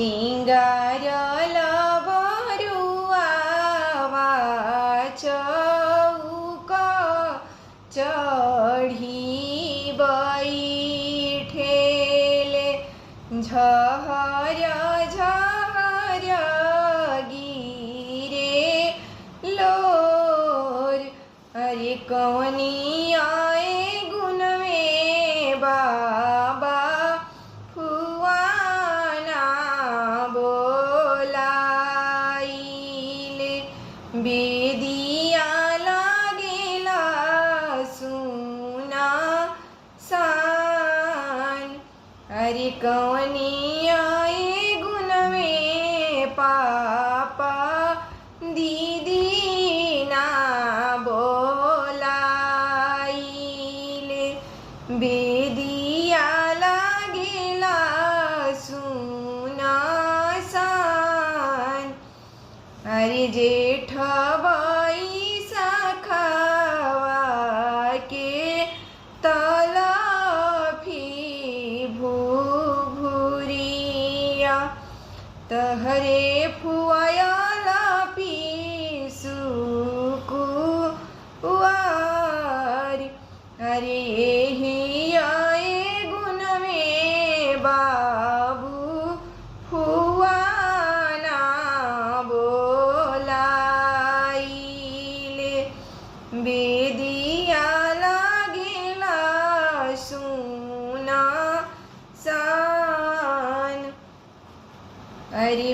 सिंगारल बरुआवा चौक चढ़ी बैठेले झहर झहर गिरे लोर। अरे कौनी आए गुण में बाबा फुआना बोलाइले बेदिया लागेला सुना सान। अरे कौनी आए गुण में पापा दीदी ना बोलाइले बेदिया लागेला सुना सान। अरे जेठ बैसाखवा के तलफी भुभुरिया तहरे फुआयला पिसुकुआर। अरे यही आए गुण में बाबू फुआना बोलाइले बेदिया लागेला सुना सान। अरे